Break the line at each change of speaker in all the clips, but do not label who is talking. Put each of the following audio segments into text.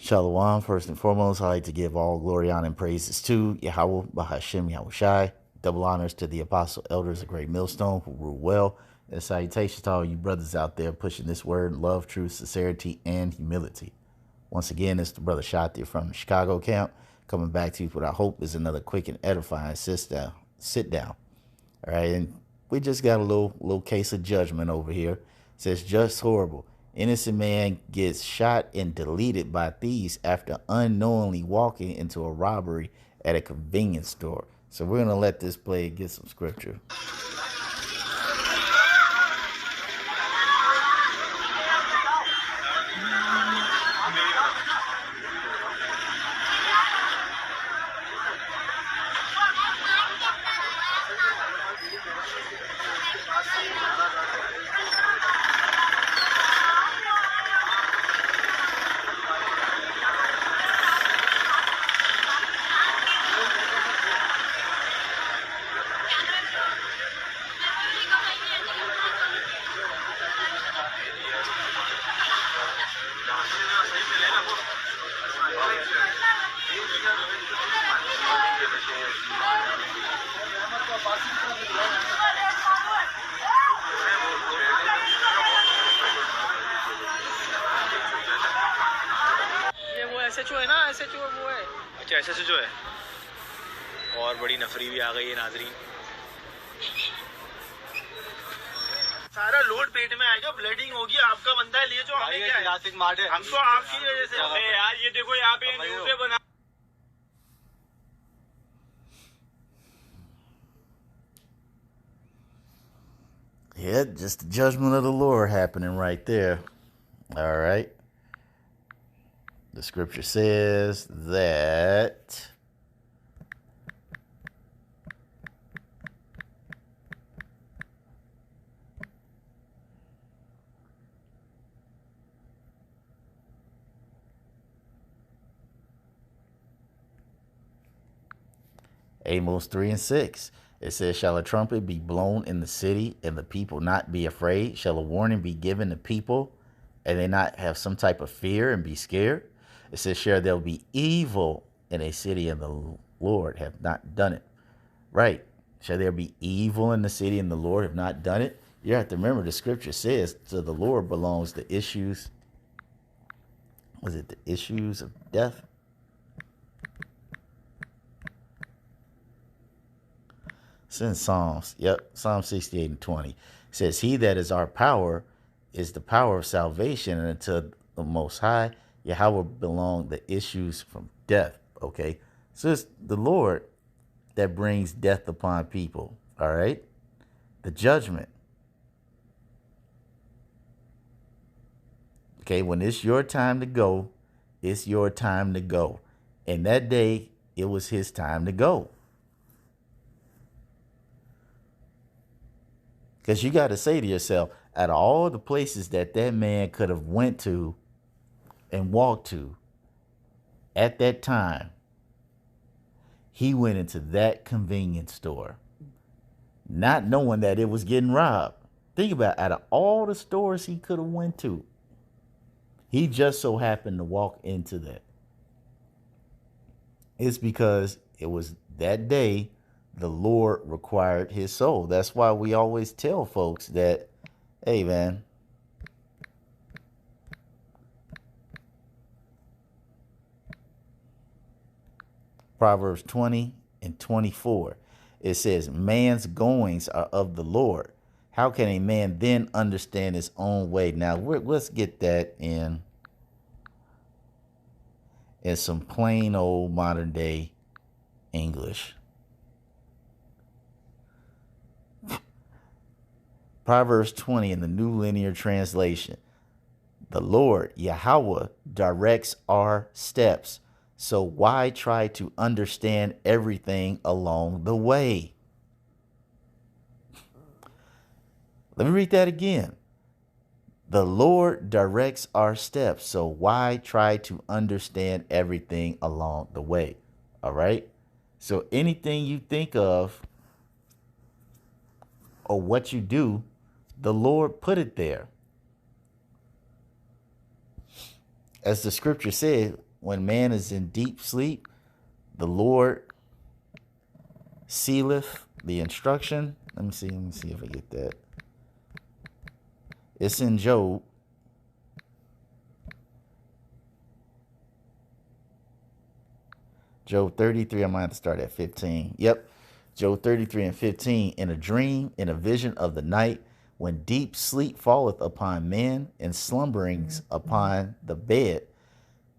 Shalom. First and foremost, I'd like to give all glory, honor, and praises to Yahweh, Bahashem, Yahweh Shai. Double honors to the apostle elders of Great Millstone who rule well. And salutations to all you brothers out there pushing this word, love, truth, sincerity, and humility. Once again, it's the brother Shati from the Chicago camp coming back to you with what I hope is another quick and edifying sit down. All right, and we just got a little case of judgment over here. It says just horrible. Innocent man gets shot and deleted by thieves after unknowingly walking into a robbery at a convenience store. So we're gonna let this play and get some scripture.
SHO है ना, SHO वो है। अच्छा SHO है और बड़ी नफरी भी आ गई है नाजरीन। सारा लोड पेट में आएगा, ब्लीडिंग होगी, आपका बंदा है, ले जो हमें क्या है, हम तो आपकी वजह से। अबे यार ये देखो यहाँ पे न्यूज़ बना।
Yeah, just the judgment of the Lord happening right there. All right. The scripture says that Amos 3 and 6. It says, shall a trumpet be blown in the city and the people not be afraid? Shall a warning be given to people and they not have some type of fear and be scared? It says, sure, there'll be evil in a city and the Lord have not done it. Right. Shall there be evil in the city and the Lord have not done it? You have to remember the scripture says to the Lord belongs the issues. Was it the issues of death? It's in Psalms. Yep. Psalm 68 and 20. It says, he that is our power is the power of salvation, and unto the Most High Yahweh belong the issues from death. Okay. So it's the Lord that brings death upon people. All right. The judgment. Okay. When it's your time to go, it's your time to go. And that day, it was his time to go. Because you got to say to yourself, out of all the places that man could have went to and walked to at that time, he went into that convenience store, not knowing that it was getting robbed. Think about it, out of all the stores he could have went to, he just so happened to walk into that. It's because it was that day the Lord required his soul. That's why we always tell folks that, hey, man, Proverbs 20 and 24, it says, man's goings are of the Lord. How can a man then understand his own way? Now, let's get that in some plain old modern day English. Proverbs 20 in the New Linear Translation. The Lord, Yahweh, directs our steps. So why try to understand everything along the way? Let me read that again. The Lord directs our steps. So why try to understand everything along the way? All right. So anything you think of or what you do, the Lord put it there. As the scripture said, when man is in deep sleep, the Lord sealeth the instruction. Let me see if I get that. It's in Job. Job 33, I might have to start at 15. Yep. Job 33 and 15. In a dream, in a vision of the night, when deep sleep falleth upon men and slumberings upon the bed,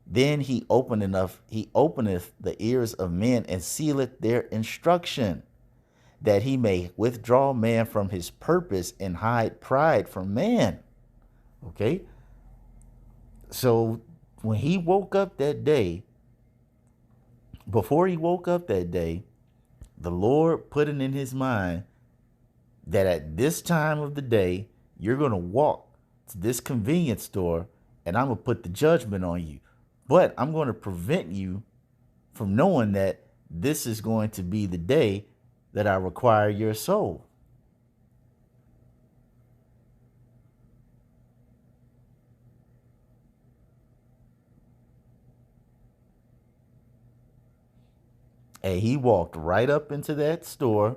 then he openeth the ears of men and sealeth their instruction, that he may withdraw man from his purpose and hide pride from man. Okay? So when he woke up that day, before he woke up that day, the Lord put it in his mind that at this time of the day, you're going to walk to this convenience store and I'm going to put the judgment on you. But I'm going to prevent you from knowing that this is going to be the day that I require your soul. And he walked right up into that store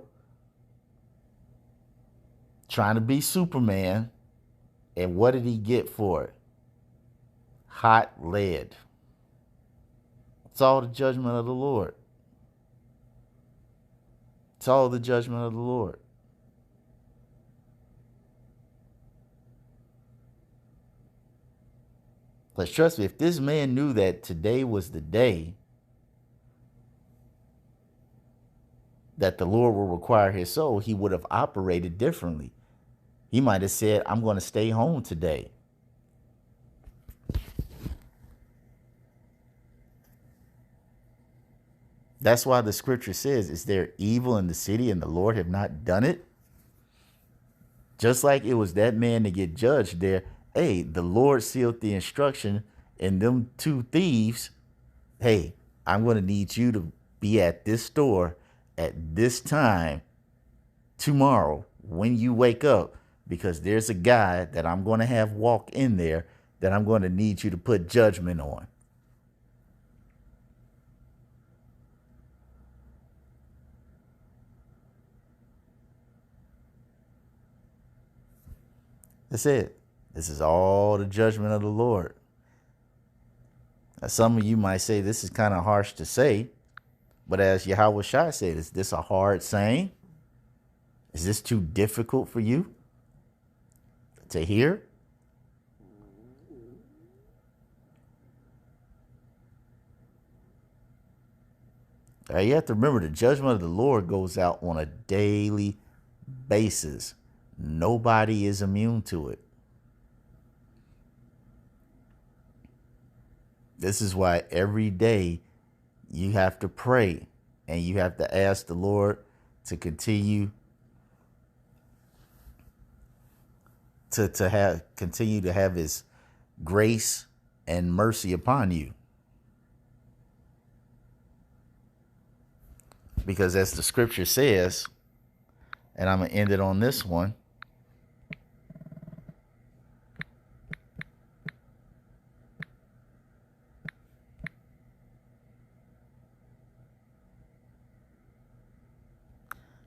trying to be Superman. And what did he get for it? Hot lead. It's all the judgment of the Lord. It's all the judgment of the Lord. But trust me, if this man knew that today was the day that the Lord will require his soul, he would have operated differently. He might have said, I'm going to stay home today. That's why the scripture says, is there evil in the city and the Lord have not done it? Just like it was that man to get judged there. Hey, the Lord sealed the instruction, and them two thieves, hey, I'm going to need you to be at this store at this time tomorrow when you wake up, because there's a guy that I'm going to have walk in there that I'm going to need you to put judgment on. That's it. This is all the judgment of the Lord. Now, some of you might say this is kind of harsh to say, but as Yahweh Shai said, is this a hard saying? Is this too difficult for you to hear? Now, you have to remember the judgment of the Lord goes out on a daily basis. Nobody is immune to it. This is why every day you have to pray and you have to ask the Lord to continue to have his grace and mercy upon you. Because as the scripture says, and I'm going to end it on this one,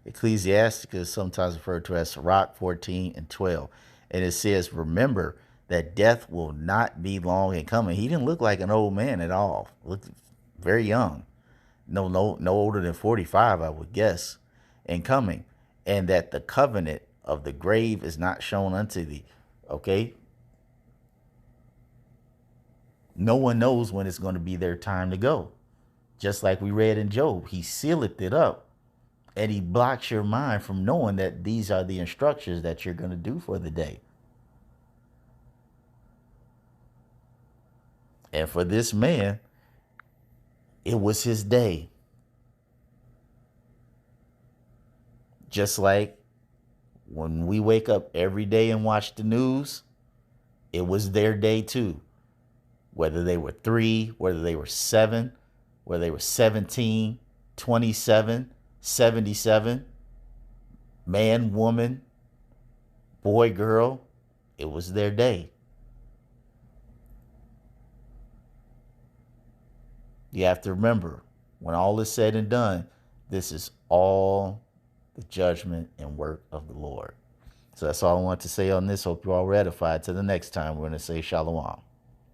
Ecclesiastes is sometimes referred to as Sirach 14 and 12. And it says, remember that death will not be long in coming. He didn't look like an old man at all. Looked very young. No older than 45, I would guess, in coming. And that the covenant of the grave is not shown unto thee. Okay? No one knows when it's going to be their time to go. Just like we read in Job, he sealeth it up. And he blocks your mind from knowing that these are the instructions that you're going to do for the day. And for this man, it was his day. Just like when we wake up every day and watch the news, it was their day too. Whether they were 3, whether they were 7, whether they were 17, 27, 77, man, woman, boy, girl, it was their day. You have to remember, when all is said and done, this is all the judgment and work of the Lord. So that's all I want to say on this. Hope you're all edified. Till the next time, we're going to say shalom.